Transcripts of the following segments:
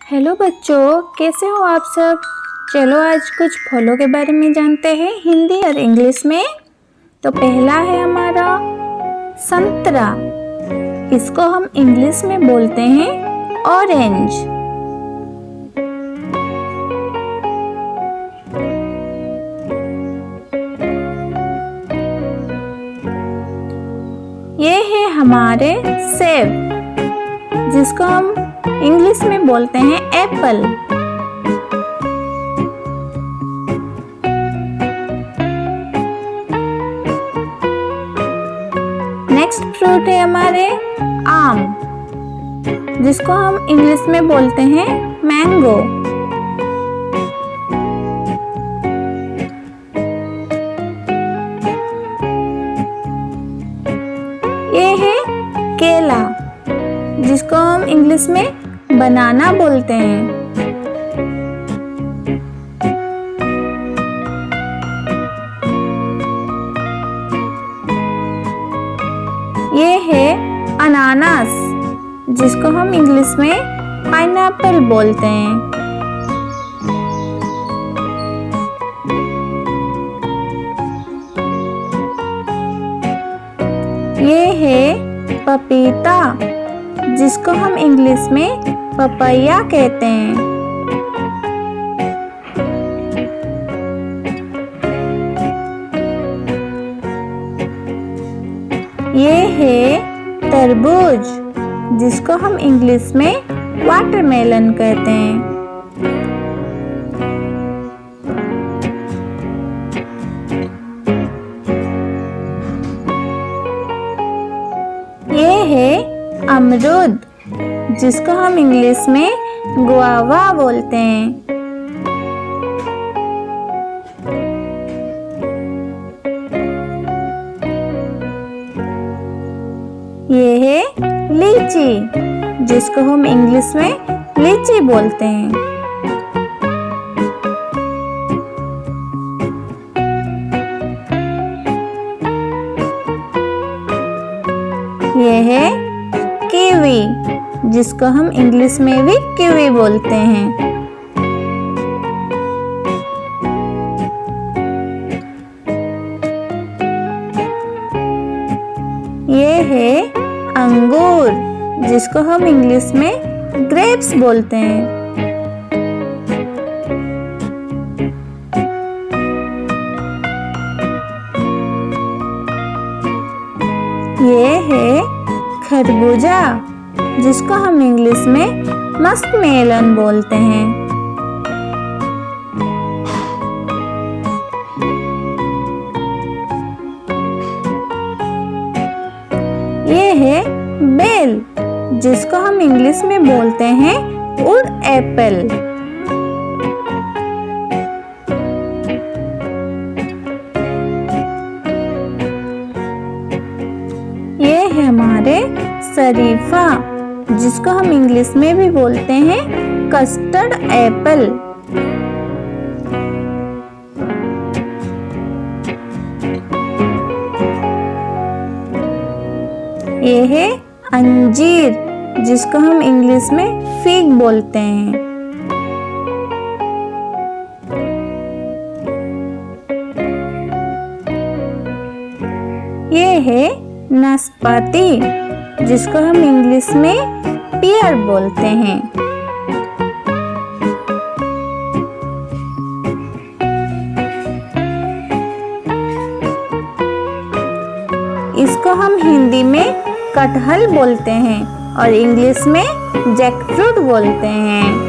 Hello बच्चों, कैसे हो आप सब। चलो आज कुछ फलों के बारे में जानते हैं हिंदी और इंग्लिश में। तो पहला है हमारा संतरा। इसको हम इंग्लिश में बोलते हैं ऑरेंज। ये है हमारे सेब, जिसको हम इंग्लिश में बोलते हैं एप्पल। नेक्स्ट फ्रूट है हमारे आम, जिसको हम इंग्लिश में बोलते हैं मैंगो। ये है केला, जिसको हम इंग्लिश में बनाना बोलते हैं। ये है अनानास, जिसको हम इंग्लिश में पाइनएप्पल बोलते हैं। ये है पपीता, जिसको हम इंग्लिश में पपैया कहते हैं। ये है तरबूज, जिसको हम इंग्लिश में वाटरमेलन कहते हैं। ये है अमरूद, जिसको हम इंग्लिश में गुआवा बोलते हैं। ये है लीची, जिसको हम इंग्लिश में लीची बोलते हैं। ये है कीवी, जिसको हम इंग्लिश में भी कीवी बोलते हैं। ये है अंगूर, जिसको हम इंग्लिश में ग्रेप्स बोलते हैं। ये है खरबूजा, जिसको हम इंग्लिश में मस्कमेलन बोलते हैं। ये है बेल, जिसको हम इंग्लिश में बोलते हैं वुड एप्पल। ये है हमारे शरीफा, जिसको हम इंग्लिश में भी बोलते हैं कस्टर्ड एप्पल। ये है अंजीर, जिसको हम इंग्लिश में फिग बोलते हैं। ये है नाशपाती, जिसको हम इंग्लिश में पियर बोलते हैं। इसको हम हिंदी में कटहल बोलते हैं और इंग्लिश में जैकफ्रूट बोलते हैं।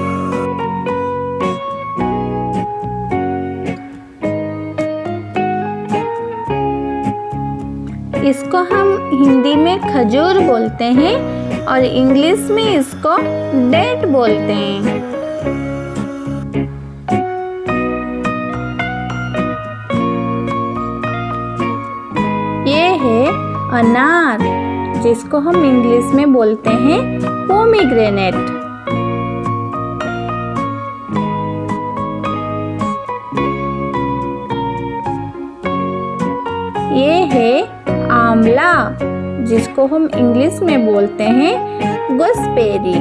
इसको हम हिंदी में खजूर बोलते हैं और इंग्लिश में इसको डेट बोलते हैं। ये है अनार, जिसको हम इंग्लिश में बोलते हैं पोमीग्रेनेट। ये है आंवला, जिसको हम इंग्लिश में बोलते हैं गूसबेरी।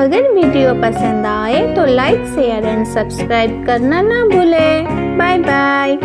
अगर वीडियो पसंद आए तो लाइक शेयर एंड सब्सक्राइब करना ना भूलें। Bye bye.